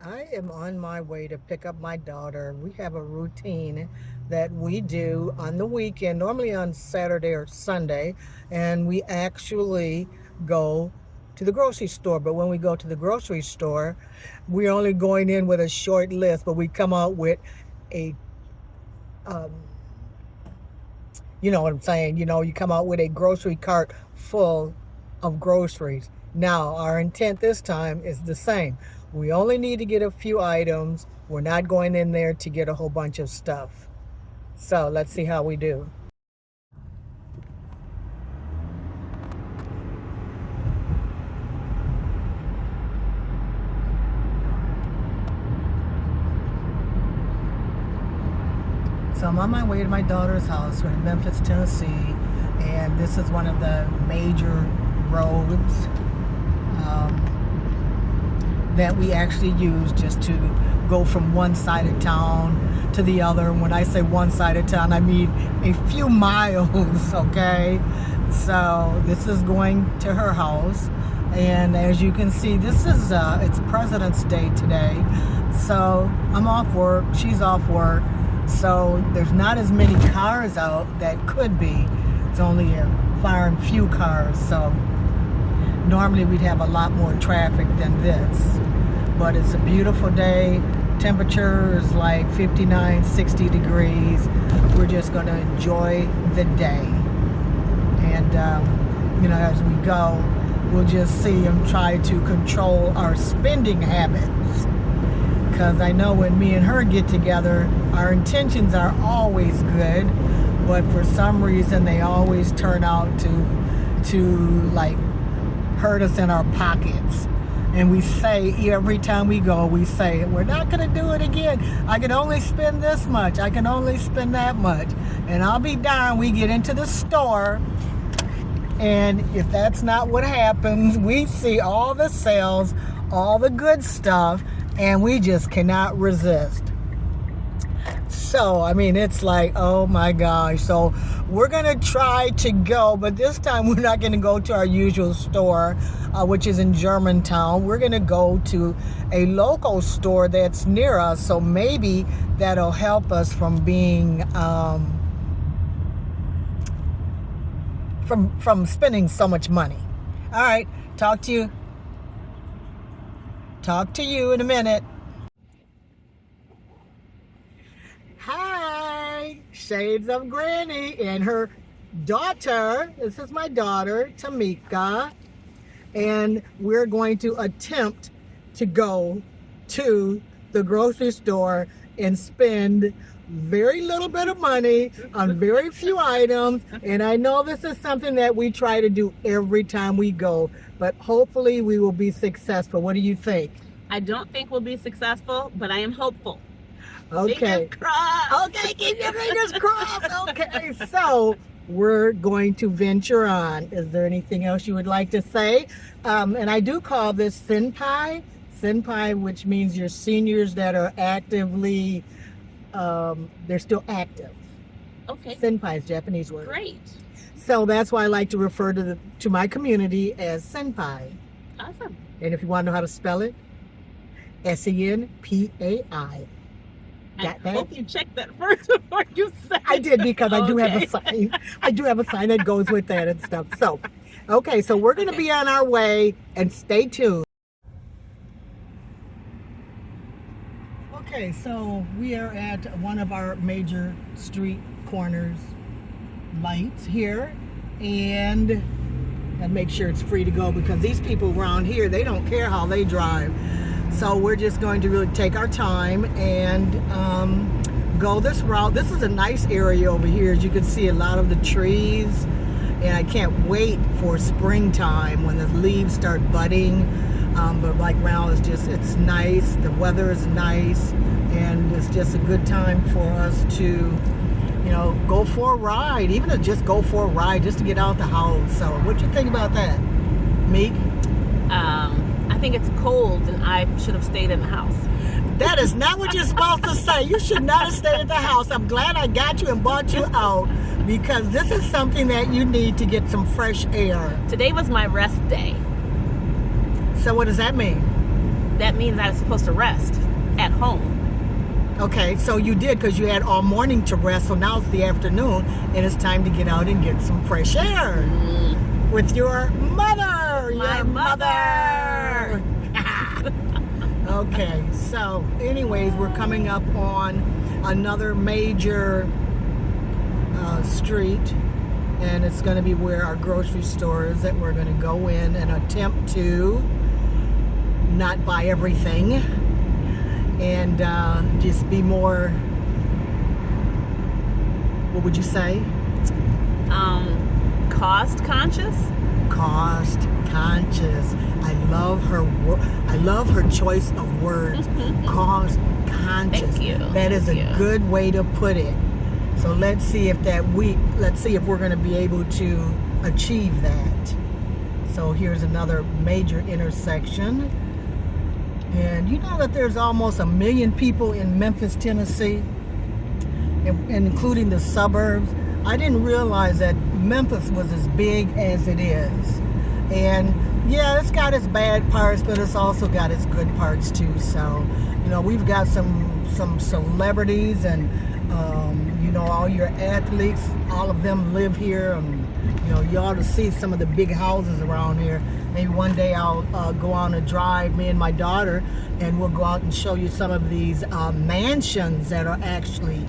I am on my way to pick up my daughter. We have a routine that we do on the weekend, normally on Saturday or Sunday, and we actually go to the grocery store. But when we go to the grocery store, we're only going in with a short list, but we come out with a, um, you know what I'm saying? You come out with a grocery cart full of groceries. Now, our intent this time is the same. We only need to get a few items. We're not going in there to get a whole bunch of stuff. So let's see how we do. So I'm on my way to my daughter's house. We're in Memphis, Tennessee, and this is one of the major roads that we actually use just to go from one side of town to the other. And when I say one side of town, I mean a few miles, okay? So this is going to her house. And as you can see, this is, it's President's Day today. So I'm off work, she's off work. So there's not as many cars out that could be. It's only a far and few cars. So normally we'd have a lot more traffic than this. But it's a beautiful day. Temperature is like 59, 60 degrees. We're just going to enjoy the day. And, as we go, we'll just see and try to control our spending habits. Because I know when me and her get together, our intentions are always good. But for some reason, they always turn out to like hurt us in our pockets. And we say, every time we go, we say, we're not going to do it again. I can only spend this much. I can only spend that much. And I'll be darned, we get into the store. And if that's not what happens, we see all the sales, all the good stuff, and we just cannot resist. So, it's like, oh my gosh. So we're going to try to go, but this time we're not going to go to our usual store, which is in Germantown. We're going to go to a local store that's near us. So maybe that'll help us from being, from spending so much money. All right. Talk to you in a minute. Hi, Shades of Granny and her daughter. This is my daughter, Tamika. And we're going to attempt to go to the grocery store and spend very little bit of money on very few items. And I know this is something that we try to do every time we go, but hopefully we will be successful. What do you think? I don't think we'll be successful, but I am hopeful. Okay. Fingers crossed. Okay, keep your fingers crossed. Okay, so we're going to venture on. Is there anything else you would like to say? And I do call this senpai. Senpai, which means your seniors that are actively, they're still active. Okay. Senpai is Japanese word. Great. So that's why I like to refer to my community as senpai. Awesome. And if you want to know how to spell it, SENPAI. I hope you checked that first before you said it. I did, because I do have a sign. I do have a sign that goes with that and stuff. So, okay, so we're going to be on our way, and stay tuned. Okay, so we are at one of our major street corners lights here, and make sure it's free to go, because these people around here, they don't care how they drive. So we're just going to really take our time and go this route. This is a nice area over here. As you can see, a lot of the trees. And I can't wait for springtime when the leaves start budding. But like now, it's nice. The weather is nice. And it's just a good time for us to, go for a ride. Even to just go for a ride, just to get out the house. So what do you think about that, Meek? I think it's cold and I should have stayed in the house. That is not what you're supposed to say. You should not have stayed at the house. I'm glad I got you and brought you out, because this is something that you need to get some fresh air. Today was my rest day. So what does that mean? that means I was supposed to rest at home. Okay, so you did because you had all morning to rest. So now it's the afternoon, and it's time to get out and get some fresh air with your mother. My your mother. Okay, so anyways, we're coming up on another major street, and it's going to be where our grocery store is that we're going to go in and attempt to not buy everything and just be more, what would you say? Cost conscious. Cost conscious. I love her choice of words. Cost conscious. Thank you. That is a good way to put it. So let's see if we're going to be able to achieve that. So here's another major intersection. And you know that there's almost 1 million people in Memphis, Tennessee, and including the suburbs. I didn't realize that Memphis was as big as it is. And yeah, it's got its bad parts, but it's also got its good parts too. So, you know, we've got some celebrities, and you know, all your athletes, all of them live here. And you know, you ought to see some of the big houses around here. Maybe one day I'll go on a drive, me and my daughter, and we'll go out and show you some of these mansions that are actually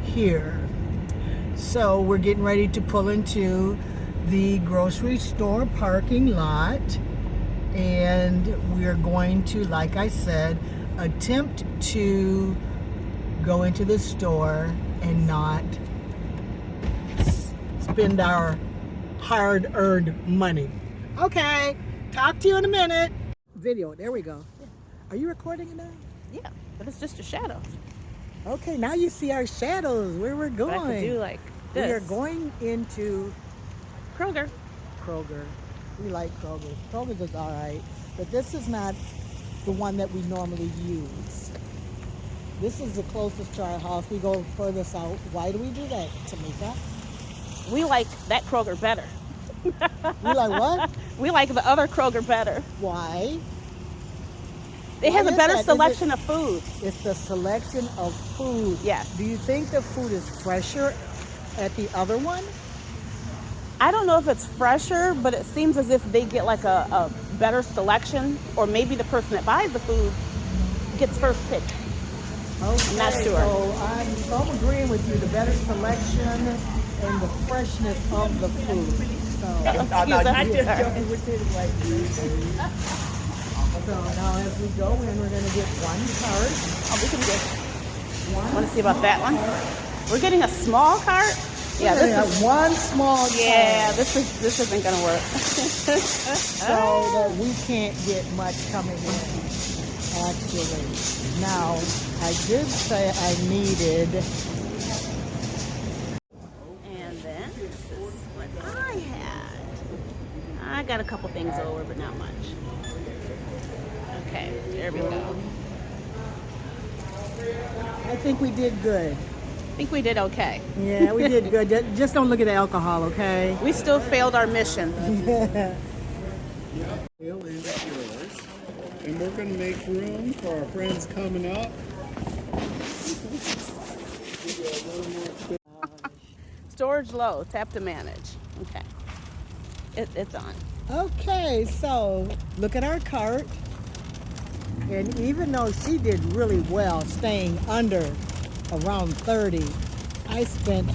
here. So we're getting ready to pull into the grocery store parking lot, and we're going to, like I said, attempt to go into the store and not spend our hard-earned money. Okay, talk to you in a minute. Video, there we go. Yeah. Are you recording it now? Yeah, but it's just a shadow. Okay, now you see our shadows, where we're going. But I could do like this. We are going into Kroger. Kroger. We like Kroger. Kroger's is all right, but this is not the one that we normally use. This is the closest to our house. We go further south. Why do we do that, Tamika? We like that Kroger better. We like what? We like the other Kroger better. Why? It has Why a is better that? selection of food. It's the selection of food. Yes. Do you think the food is fresher at the other one? I don't know if it's fresher, but it seems as if they get like a better selection, or maybe the person that buys the food gets first pick. Okay, I'm not sure. So I'm agreeing with you. The better selection and the freshness of the food. So, So now as we go in, we're going to get one cart. Oh, we can get. Want to see about that one? We're getting a small cart. Yeah, this is one small cart. Yeah, this isn't going to work. So that we can't get much coming in. Actually, now I did say I needed. And then this is what I had. I got a couple things over, but not much. Okay, there we go. I think we did good. I think we did okay. Yeah, we did good. Just don't look at the alcohol, okay? We still failed our mission. Wheel is yours. And we're going to make room for our friends coming up. Storage low, tap to manage. Okay. It's on. Okay, so look at our cart. And even though she did really well staying under around 30, I spent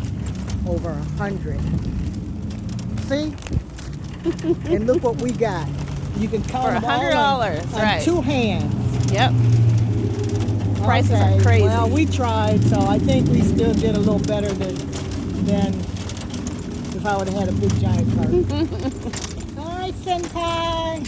over 100. See? And look what we got. You can count For them all $100, on right. 2 hands. Yep. Prices are crazy. Well, we tried, so I think we still did a little better than if I would have had a big giant cart. Hi, Senpai.